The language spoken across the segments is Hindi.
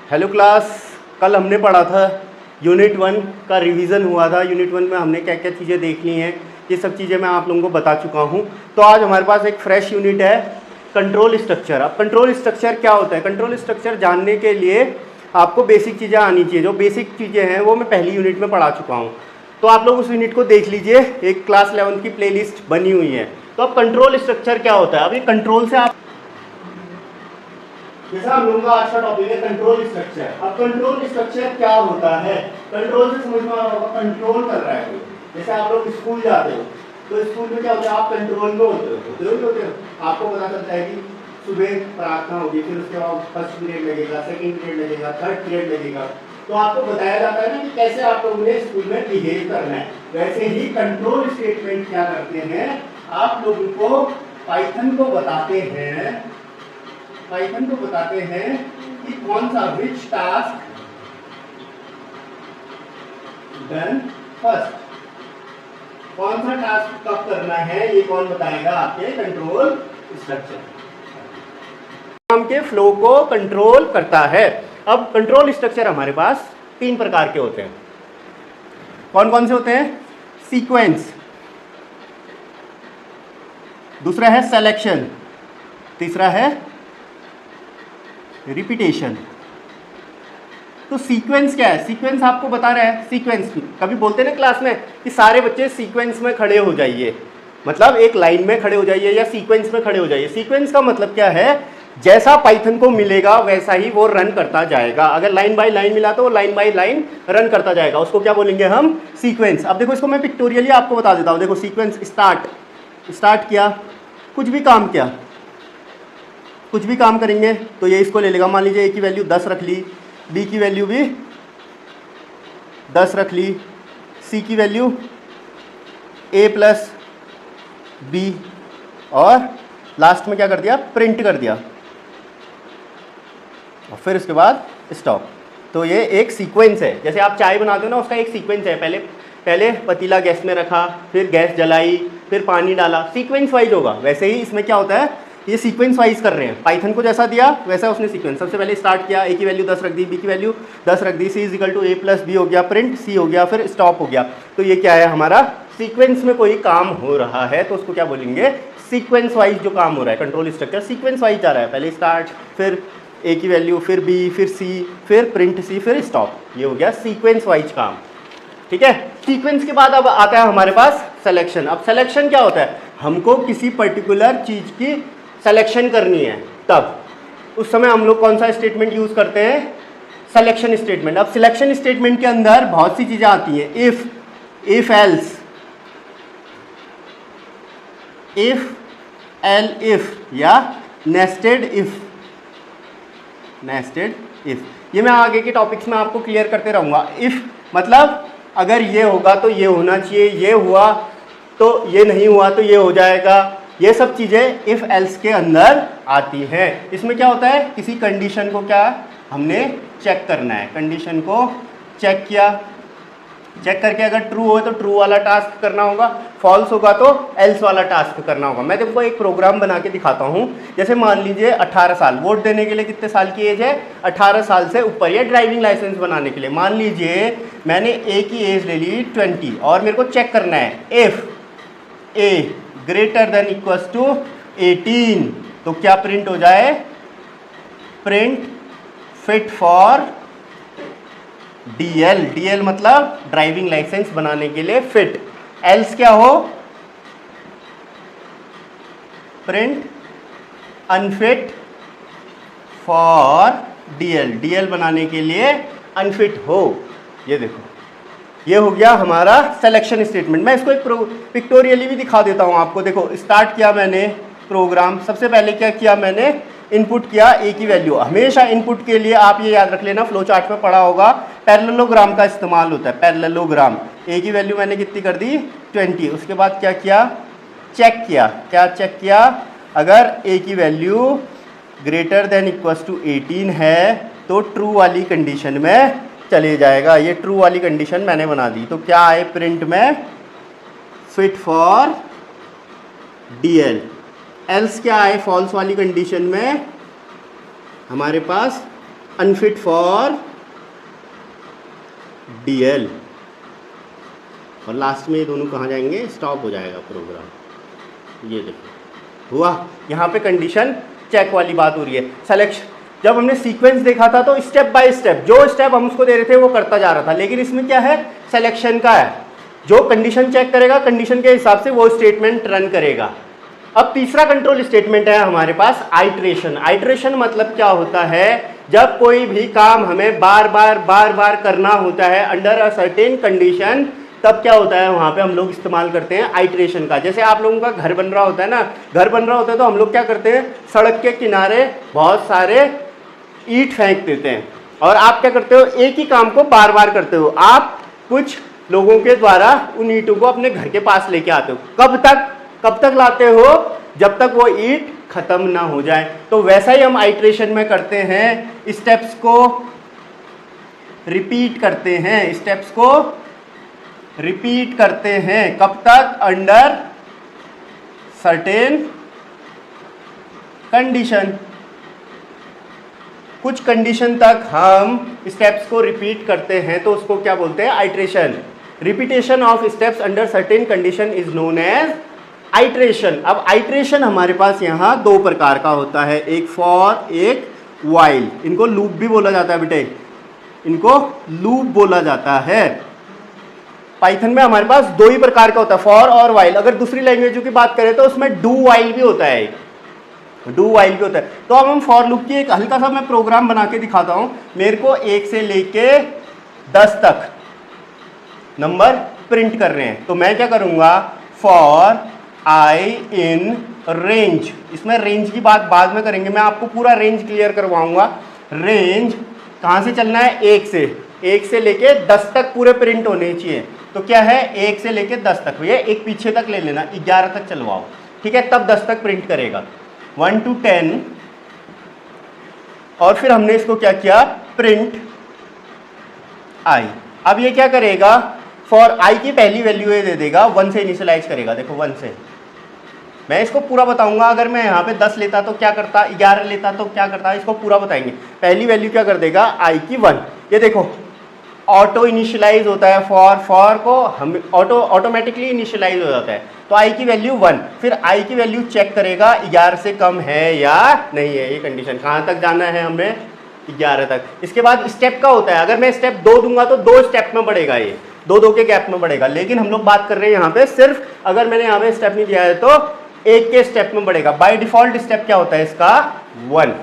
हेलो क्लास, कल हमने पढ़ा था यूनिट 1 का रिवीजन हुआ था। यूनिट 1 में हमने क्या क्या चीज़ें देखनी हैं, ये सब चीज़ें मैं आप लोगों को बता चुका हूँ। तो आज हमारे पास एक फ्रेश यूनिट है, कंट्रोल स्ट्रक्चर। अब कंट्रोल स्ट्रक्चर क्या होता है, कंट्रोल स्ट्रक्चर जानने के लिए आपको बेसिक चीज़ें आनी चाहिए। जो बेसिक चीज़ें हैं वो मैं पहली यूनिट में पढ़ा चुका हूँ, तो आप लोग उस यूनिट को देख लीजिए। एक क्लास 11 की प्लेलिस्ट बनी हुई है। तो अब कंट्रोल स्ट्रक्चर क्या होता है, अब ये कंट्रोल से आप, जैसा हम लोगों का आज का टॉपिक है कंट्रोल स्ट्रक्चर। अब कंट्रोल स्ट्रक्चर क्या होता है, कंट्रोल से समझ में आ रहा होगा, कंट्रोल कर रहा है कोई। जैसे आप लोग स्कूल जाते हो तो स्कूल में क्या होता है, आप कंट्रोल में होते हो। आपको पता चलता है कि सुबह प्रार्थना होगी, फिर उसके बाद फर्स्ट पीरियड लगेगा, सेकंड पीरियड लगेगा, थर्ड पीरियड लगेगा। तो आपको बताया जाता है ना कि कैसे आप लोगों ने स्कूल में बिहेव करना है। वैसे ही कंट्रोल स्टेटमेंट क्या करते हैं, आप लोगों को पाइथन को बताते हैं कि कौन सा विच टास्क डन फर्स्ट, कौन सा टास्क कब करना है, ये कौन बताएगा, आपके कंट्रोल स्ट्रक्चर। काम के फ्लो को कंट्रोल करता है। अब कंट्रोल स्ट्रक्चर हमारे पास 3 प्रकार के होते हैं। कौन कौन से होते हैं, सीक्वेंस, दूसरा है सिलेक्शन, तीसरा है रिपीटेशन। तो सीक्वेंस क्या है, सीक्वेंस आपको बता रहा है। सीक्वेंस कभी बोलते हैं ना क्लास में कि सारे बच्चे सीक्वेंस में खड़े हो जाइए, मतलब एक लाइन में खड़े हो जाइए या सीक्वेंस में खड़े हो जाइए। सीक्वेंस का मतलब क्या है, जैसा पाइथन को मिलेगा वैसा ही वो रन करता जाएगा। अगर लाइन बाय लाइन मिला तो वो लाइन बाय लाइन रन करता जाएगा, उसको क्या बोलेंगे हम, सीक्वेंस। अब देखो इसको मैं पिक्टोरियली आपको बता देता हूँ। देखो सीक्वेंस, स्टार्ट किया, कुछ भी काम किया, कुछ भी काम करेंगे तो ये इसको ले लेगा। मान लीजिए ए की वैल्यू 10 रख ली, बी की वैल्यू भी 10 रख ली, सी की वैल्यू ए प्लस बी, और लास्ट में क्या कर दिया, प्रिंट कर दिया, और फिर उसके बाद स्टॉप। तो ये एक सीक्वेंस है। जैसे आप चाय बनाते हो ना, उसका एक सीक्वेंस है। पहले पतीला गैस में रखा, फिर गैस जलाई, फिर पानी डाला, सीक्वेंस वाइज होगा। वैसे ही इसमें क्या होता है, ये सीक्वेंस वाइज कर रहे हैं। पाइथन को जैसा दिया वैसा उसने सीक्वेंस, सबसे पहले स्टार्ट किया, ए की वैल्यू 10 रख दी, बी की वैल्यू 10 रख दी, C is equal to A plus B हो गया, प्रिंट सी हो गया, फिर स्टॉप हो गया। तो ये क्या है, हमारा सीक्वेंस में कोई काम हो रहा है तो उसको क्या बोलेंगे, सीक्वेंस वाइज जो काम हो रहा है। कंट्रोल स्ट्रक्चर सीक्वेंस वाइज जा रहा है, पहले स्टार्ट, फिर ए की वैल्यू, फिर बी, फिर सी, फिर प्रिंट सी, फिर स्टॉप। ये हो गया सीक्वेंस वाइज काम, ठीक है। सीक्वेंस के बाद अब आता है हमारे पास सिलेक्शन। अब सिलेक्शन क्या होता है, हमको किसी पर्टिकुलर चीज की सिलेक्शन करनी है, तब उस समय हम लोग कौन सा स्टेटमेंट यूज करते हैं, सिलेक्शन स्टेटमेंट। अब सिलेक्शन स्टेटमेंट के अंदर बहुत सी चीजें आती हैं, इफ एल्स, इफ या नेस्टेड इफ। ये मैं आगे के टॉपिक्स में आपको क्लियर करते रहूंगा। इफ मतलब अगर ये होगा तो ये होना चाहिए, ये हुआ तो ये नहीं हुआ तो ये हो जाएगा। ये सब चीज़ें इफ एल्स के अंदर आती हैं। इसमें क्या होता है, किसी कंडीशन को क्या हमने चेक करना है, कंडीशन को चेक किया, चेक करके अगर ट्रू हो तो ट्रू वाला टास्क करना होगा, फॉल्स होगा तो एल्स वाला टास्क करना होगा। मैं तुमको एक प्रोग्राम बना के दिखाता हूँ। जैसे मान लीजिए 18 साल, वोट देने के लिए कितने साल की एज है, 18 साल से ऊपर, या ड्राइविंग लाइसेंस बनाने के लिए मान लीजिए मैंने ए की एज ले ली 20, और मेरे को चेक करना है if A greater than equals to 18, तो क्या प्रिंट हो जाए, प्रिंट फिट फॉर डीएल मतलब ड्राइविंग लाइसेंस बनाने के लिए फिट। एल्स क्या हो, प्रिंट अनफिट फॉर डीएल बनाने के लिए अनफिट हो। ये देखो, ये हो गया हमारा सिलेक्शन स्टेटमेंट। मैं इसको एक पिक्टोरियली भी दिखा देता हूँ आपको। देखो स्टार्ट किया मैंने प्रोग्राम, सबसे पहले क्या किया मैंने, इनपुट किया ए की वैल्यू। हमेशा इनपुट के लिए आप ये याद रख लेना, फ्लो चार्ट में पढ़ा होगा, पैरेललोग्राम का इस्तेमाल होता है, पैरेललोग्राम। ए की वैल्यू मैंने कितनी कर दी, 20। उसके बाद क्या किया, चेक किया, क्या चेक किया, अगर ए की value greater than equals to 18 है तो ट्रू वाली कंडीशन में चले जाएगा। ये ट्रू वाली कंडीशन मैंने बना दी, तो क्या आए प्रिंट में, फिट फॉर डीएल। एल्स क्या आए, फॉल्स वाली कंडीशन में हमारे पास अनफिट फॉर DL, और लास्ट में ये दोनों कहाँ जाएंगे, स्टॉप हो जाएगा प्रोग्राम। ये देखो हुआ, यहाँ पे कंडीशन चेक वाली बात हो रही है। सिलेक्शन, जब हमने सीक्वेंस देखा था तो स्टेप बाय स्टेप जो स्टेप हम उसको दे रहे थे वो करता जा रहा था, लेकिन इसमें क्या है, सिलेक्शन का है। जो कंडीशन चेक करेगा, कंडीशन के हिसाब से वो स्टेटमेंट रन करेगा। अब तीसरा कंट्रोल स्टेटमेंट है हमारे पास आइट्रेशन। आइट्रेशन मतलब क्या होता है, जब कोई भी काम हमें बार बार करना होता है अंडर अ सर्टेन कंडीशन, तब क्या होता है वहाँ पे हम लोग इस्तेमाल करते हैं आइट्रेशन का। जैसे आप लोगों का घर बन रहा होता है ना, घर बन रहा होता है तो हम लोग क्या करते हैं, सड़क के किनारे बहुत सारे ईंट फेंक देते हैं, और आप क्या करते हो, एक ही काम को बार बार करते हो। आप कुछ लोगों के द्वारा उन ईंटों को अपने घर के पास लेके आते हो। कब तक लाते हो, जब तक वो ईंट खत्म ना हो जाए। तो वैसा ही हम आइट्रेशन में करते हैं, स्टेप्स को रिपीट करते हैं, स्टेप्स को रिपीट करते हैं। कब तक, अंडर सर्टेन कंडीशन। कुछ कंडीशन तक हम स्टेप्स को रिपीट करते हैं तो उसको क्या बोलते हैं, iteration. Repetition of steps under certain condition is known as iteration. अब आइट्रेशन हमारे पास यहाँ दो प्रकार का होता है, एक फॉर, एक वाइल। इनको लूप भी बोला जाता है बेटे, इनको लूप बोला जाता है। पाइथन में हमारे पास दो ही प्रकार का होता है, फॉर और वाइल। अगर दूसरी लैंग्वेजों की बात करें तो उसमें डू वाइल भी होता है, डू वाइल भी होता है। तो अब हम फॉर लूप की एक हल्का सा मैं प्रोग्राम बना के दिखाता हूं। मेरे को 1 से लेके 10 तक नंबर प्रिंट कर रहे हैं, तो मैं क्या करूंगा, फॉर आई इन रेंज। इसमें रेंज की बात बाद में करेंगे, मैं आपको पूरा रेंज क्लियर करवाऊंगा। रेंज कहाँ से चलना है, 1 से लेके 10 तक पूरे प्रिंट होने चाहिए। तो क्या है, 1 से लेके 10 तक, भैया एक पीछे तक ले लेना, 11 तक चलवाओ, ठीक है, तब 10 तक प्रिंट करेगा। 1 to 10, और फिर हमने इसको क्या किया, प्रिंट आई। अब ये क्या करेगा, फॉर आई की पहली वैल्यू ये दे देगा, 1 से इनिशियलाइज करेगा। देखो 1 से, मैं इसको पूरा बताऊंगा। अगर मैं यहाँ पे 10 लेता तो क्या करता, 11 लेता तो क्या करता, इसको पूरा बताएंगे। पहली वैल्यू क्या कर देगा, आई की 1। ये देखो ऑटो इनिशियलाइज होता है, फॉर को हम ऑटोमेटिकली इनिशियलाइज हो जाता है। तो आई की वैल्यू 1, फिर आई की वैल्यू चेक करेगा 11 से कम है या नहीं है। ये कंडीशन कहाँ तक जाना है हमें, 11 तक। इसके बाद स्टेप का होता है, अगर मैं स्टेप 2 दूंगा तो 2 स्टेप में बढ़ेगा, ये 2 के गैप में बढ़ेगा। लेकिन हम लोग बात कर रहे हैं यहाँ पे सिर्फ, अगर मैंने यहाँ पे स्टेप नहीं दिया है तो 1 के स्टेप में बढ़ेगा। बाय डिफॉल्ट स्टेप क्या होता है इसका, 1।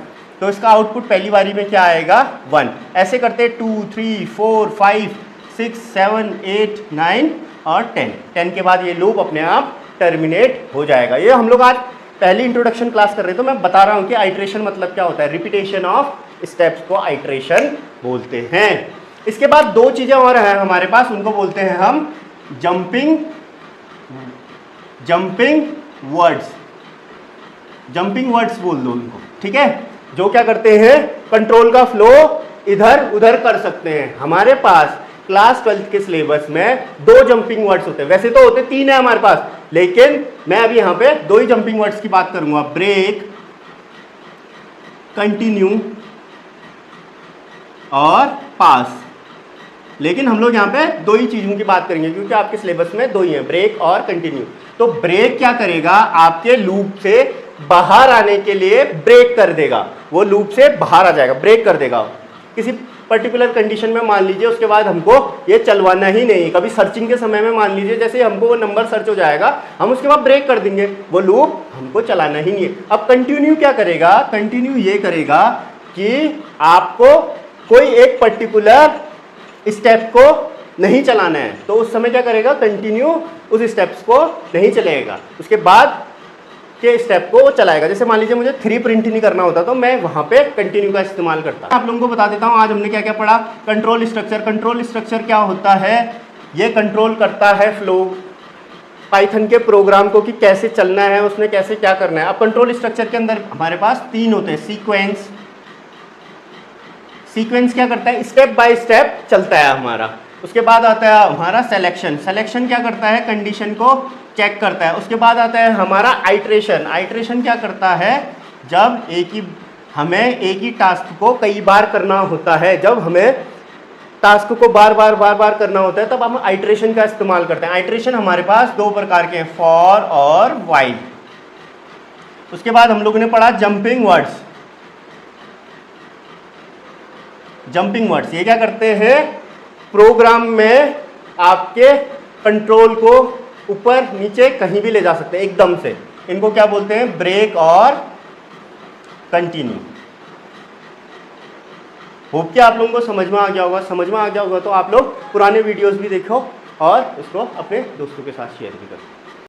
तो इसका आउटपुट पहली बारी में क्या आएगा, 1। ऐसे करते 2, 3, 4, 5, 6, 7, 8, 9 और 10 के बाद ये लूप अपने आप टर्मिनेट हो जाएगा। ये हम लोग आज पहली इंट्रोडक्शन क्लास कर रहे हैं, तो मैं बता रहा हूँ कि आइट्रेशन मतलब क्या होता है। रिपीटेशन ऑफ स्टेप्स को आइट्रेशन बोलते हैं। इसके बाद 2 चीज़ें और हैं हमारे पास, उनको बोलते हैं हम जंपिंग वर्ड्स। जंपिंग वर्ड्स बोल दो उनको, ठीक है, जो क्या करते हैं, कंट्रोल का फ्लो इधर उधर कर सकते हैं। हमारे पास क्लास 12 के सिलेबस में 2 जंपिंग वर्ड्स होते हैं, वैसे तो होते 3 है हमारे पास, लेकिन मैं अभी यहाँ पे 2 ही जंपिंग वर्ड्स की बात करूंगा, ब्रेक, कंटिन्यू और पास। लेकिन हम लोग यहाँ पे 2 ही चीजों की बात करेंगे, क्योंकि आपके सिलेबस में 2 ही है, ब्रेक और कंटिन्यू। तो ब्रेक क्या करेगा, आपके लूप से बाहर आने के लिए ब्रेक कर देगा, वो लूप से बाहर आ जाएगा, ब्रेक कर देगा किसी पर्टिकुलर कंडीशन में। मान लीजिए उसके बाद हमको ये चलवाना ही नहीं, कभी सर्चिंग के समय में मान लीजिए जैसे हमको वो नंबर सर्च हो जाएगा, हम उसके बाद ब्रेक कर देंगे, वो लूप हमको चलाना ही नहीं है। अब कंटिन्यू क्या करेगा, कंटिन्यू ये करेगा कि आपको कोई एक पर्टिकुलर स्टेप को नहीं चलाना है, तो उस समय क्या करेगा, कंटिन्यू उस स्टेप्स को नहीं चलेगा, उसके बाद के स्टेप को वो चलाएगा। जैसे मान लीजिए मुझे 3 प्रिंट नहीं करना होता तो मैं वहाँ पे कंटिन्यू का इस्तेमाल करता। आप लोगों को बता देता हूँ आज हमने क्या क्या पढ़ा। कंट्रोल स्ट्रक्चर, कंट्रोल स्ट्रक्चर क्या होता है, ये कंट्रोल करता है फ्लो पाइथन के प्रोग्राम को कि कैसे चलना है, उसमें कैसे क्या करना है। अब कंट्रोल स्ट्रक्चर के अंदर हमारे पास 3 होते हैं, सीक्वेंस। सीक्वेंस क्या करता है, स्टेप बाय स्टेप चलता है हमारा। उसके बाद आता है हमारा सिलेक्शन। सिलेक्शन क्या करता है, कंडीशन को चेक करता है। उसके बाद आता है हमारा आइट्रेशन। आइट्रेशन क्या करता है, जब एक ही हमें एक ही टास्क को कई बार करना होता है। जब हमें टास्क को बार बार करना होता है तब हम आइटरेशन का इस्तेमाल करते हैं। आइटरेशन हमारे पास दो प्रकार के हैं, फॉर और व्हाइल। उसके बाद हम लोगों ने पढ़ा जंपिंग वर्ड्स। जंपिंग वर्ड्स ये क्या करते हैं, प्रोग्राम में आपके कंट्रोल को ऊपर नीचे कहीं भी ले जा सकते हैं एकदम से। इनको क्या बोलते हैं, ब्रेक और कंटिन्यू। होप कि आप लोगों को समझ में आ गया होगा। समझ में आ गया होगा तो आप लोग पुराने वीडियोस भी देखो और इसको अपने दोस्तों के साथ शेयर भी करो।